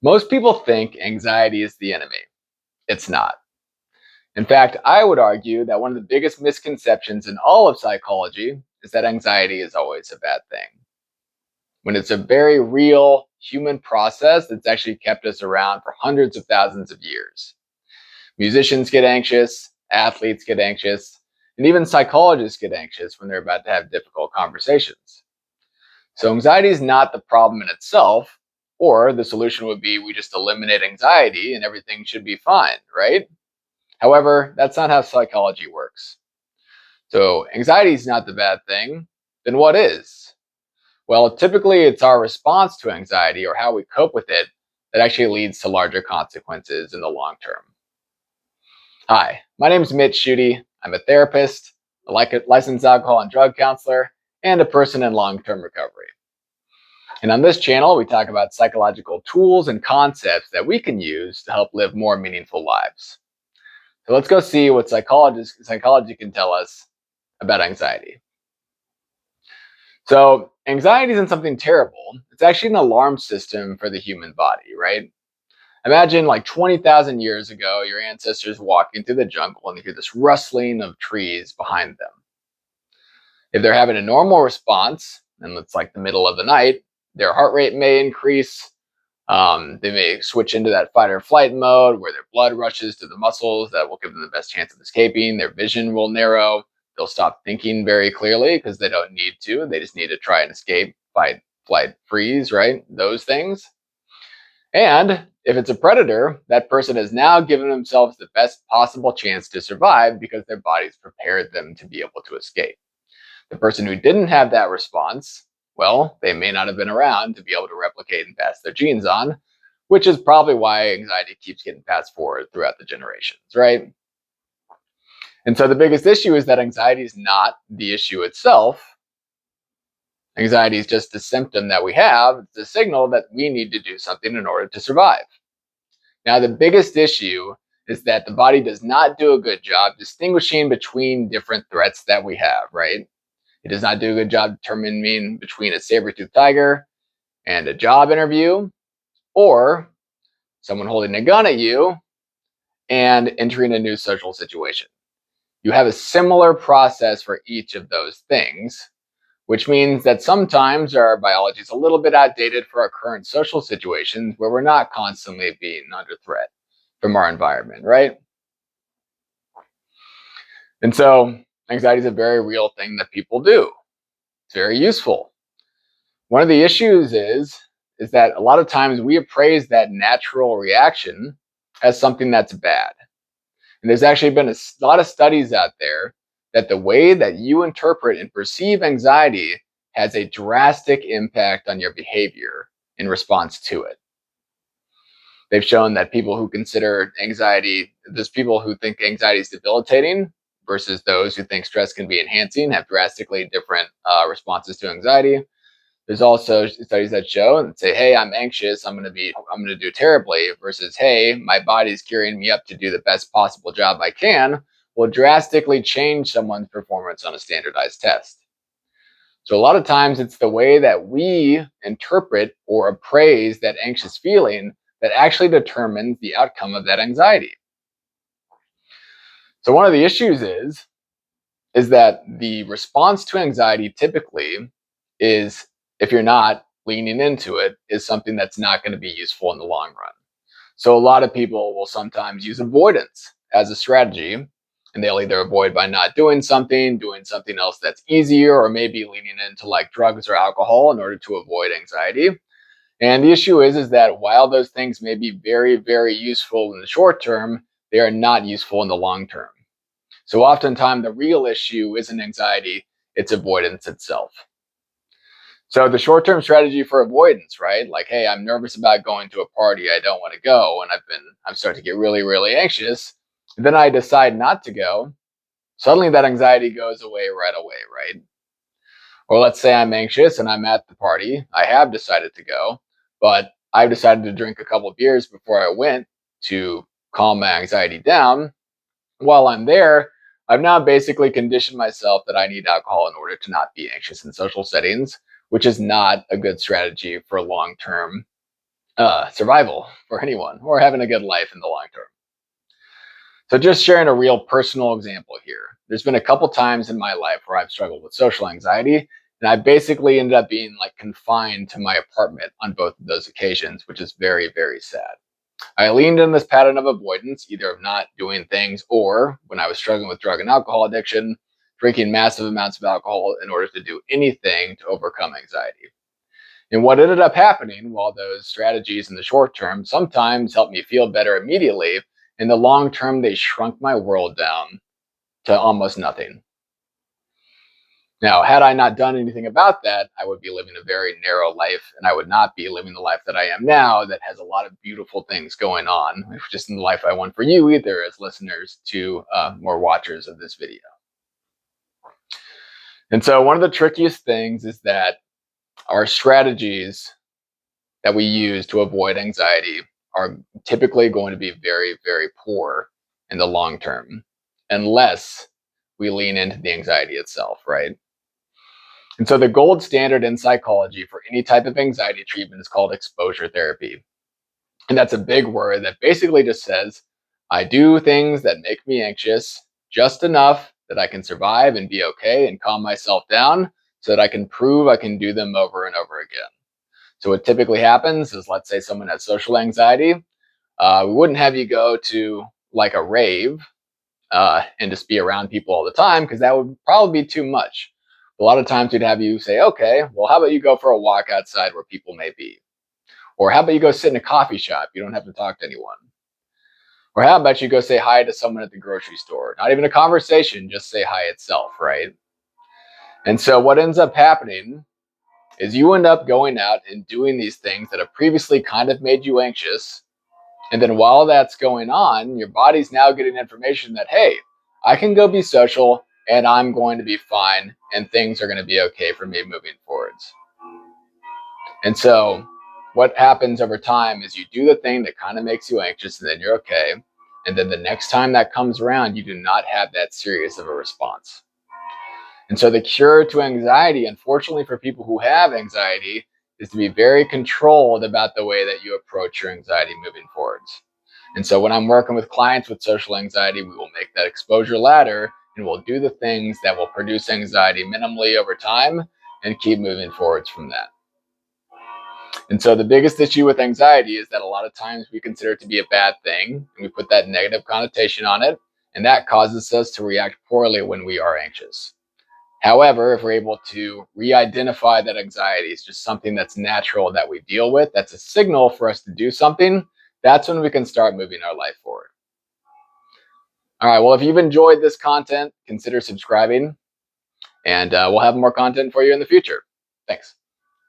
Most people think anxiety is the enemy. It's not. In fact, I would argue that one of the biggest misconceptions in all of psychology is that anxiety is always a bad thing, when it's a very real human process that's actually kept us around for hundreds of thousands of years. Musicians get anxious, athletes get anxious, and even psychologists get anxious when they're about to have difficult conversations. So, anxiety is not the problem in itself, or the solution would be we just eliminate anxiety and everything should be fine, right? However, that's not how psychology works. So, anxiety is not the bad thing. Then what is? Well, typically it's our response to anxiety or how we cope with it that actually leads to larger consequences in the long term. Hi, my name is Mitch Schutte. I'm a therapist, a licensed alcohol and drug counselor, and a person in long term recovery. And on this channel, we talk about psychological tools and concepts that we can use to help live more meaningful lives. So let's go see what psychology can tell us about anxiety. So, anxiety isn't something terrible. It's actually an alarm system for the human body, right? Imagine like 20,000 years ago, your ancestors walking through the jungle and they hear this rustling of trees behind them. If they're having a normal response, and it's like the middle of the night, their heart rate may increase. They may switch into that fight or flight mode where their blood rushes to the muscles that will give them the best chance of escaping. Their vision will narrow. They'll stop thinking very clearly because they don't need to. They just need to try and escape, fight, flight, freeze, right? Those things. And if it's a predator, that person has now given themselves the best possible chance to survive because their body's prepared them to be able to escape. The person who didn't have that response, well, they may not have been around to be able to replicate and pass their genes on, which is probably why anxiety keeps getting passed forward throughout the generations, right? And so the biggest issue is that anxiety is not the issue itself. Anxiety is just a symptom that we have. It's a signal that we need to do something in order to survive. Now, the biggest issue is that the body does not do a good job distinguishing between different threats that we have, right? It does not do a good job determining between a saber-toothed tiger and a job interview, or someone holding a gun at you and entering a new social situation. You have a similar process for each of those things, which means that sometimes our biology is a little bit outdated for our current social situations where we're not constantly being under threat from our environment, right? And so anxiety is a very real thing that people do. It's very useful. One of the issues is that a lot of times we appraise that natural reaction as something that's bad. And there's actually been a lot of studies out there that the way that you interpret and perceive anxiety has a drastic impact on your behavior in response to it. They've shown that people who consider anxiety, there's people who think anxiety is debilitating versus those who think stress can be enhancing, have drastically different responses to anxiety. There's also studies that show and say, "Hey, I'm anxious. I'm going to do terribly." Versus, "Hey, my body's gearing me up to do the best possible job I can," will drastically change someone's performance on a standardized test. So a lot of times it's the way that we interpret or appraise that anxious feeling that actually determines the outcome of that anxiety. So one of the issues is that the response to anxiety typically is, if you're not leaning into it, is something that's not going to be useful in the long run. So a lot of people will sometimes use avoidance as a strategy, and they'll either avoid by not doing something else that's easier, or maybe leaning into like drugs or alcohol in order to avoid anxiety. And the issue is that while those things may be very, very useful in the short term, they are not useful in the long term. So oftentimes the real issue isn't anxiety, it's avoidance itself. So the short-term strategy for avoidance, right? Like, hey, I'm nervous about going to a party I don't want to go, and I'm starting to get really, really anxious. Then I decide not to go. Suddenly that anxiety goes away right away, right? Or let's say I'm anxious and I'm at the party. I have decided to go, but I've decided to drink a couple of beers before I went to calm my anxiety down. While I'm there, I've now basically conditioned myself that I need alcohol in order to not be anxious in social settings, which is not a good strategy for long term survival for anyone or having a good life in the long term. So, just sharing a real personal example here. There's been a couple times in my life where I've struggled with social anxiety, and I basically ended up being like confined to my apartment on both of those occasions, which is very, very sad. I leaned in this pattern of avoidance, either of not doing things or when I was struggling with drug and alcohol addiction, drinking massive amounts of alcohol in order to do anything to overcome anxiety. And what ended up happening, while those strategies in the short term sometimes helped me feel better immediately, in the long term, they shrunk my world down to almost nothing. Now, had I not done anything about that, I would be living a very narrow life and I would not be living the life that I am now that has a lot of beautiful things going on, which is in the life I want for you, either as listeners to more watchers of this video. And so, one of the trickiest things is that our strategies that we use to avoid anxiety are typically going to be very, very poor in the long term, unless we lean into the anxiety itself, right? And so the gold standard in psychology for any type of anxiety treatment is called exposure therapy. And that's a big word that basically just says, I do things that make me anxious just enough that I can survive and be okay and calm myself down so that I can prove I can do them over and over again. So what typically happens is, let's say someone has social anxiety, we wouldn't have you go to like a rave and just be around people all the time because that would probably be too much. A lot of times we'd have you say, okay, well, how about you go for a walk outside where people may be? Or how about you go sit in a coffee shop? You don't have to talk to anyone. Or how about you go say hi to someone at the grocery store? Not even a conversation, just say hi itself, right? And so what ends up happening is you end up going out and doing these things that have previously kind of made you anxious. And then while that's going on, your body's now getting information that, hey, I can go be social and I'm going to be fine and things are going to be okay for me moving forwards. And so what happens over time is you do the thing that kind of makes you anxious and then you're okay. And then the next time that comes around, you do not have that serious of a response. And so the cure to anxiety, unfortunately for people who have anxiety, is to be very controlled about the way that you approach your anxiety moving forwards. And so when I'm working with clients with social anxiety, we will make that exposure ladder and we'll do the things that will produce anxiety minimally over time and keep moving forwards from that. And so the biggest issue with anxiety is that a lot of times we consider it to be a bad thing and we put that negative connotation on it. And that causes us to react poorly when we are anxious. However, if we're able to re-identify that anxiety is just something that's natural that we deal with, that's a signal for us to do something, that's when we can start moving our life forward. All right, well, if you've enjoyed this content, consider subscribing, and we'll have more content for you in the future. Thanks.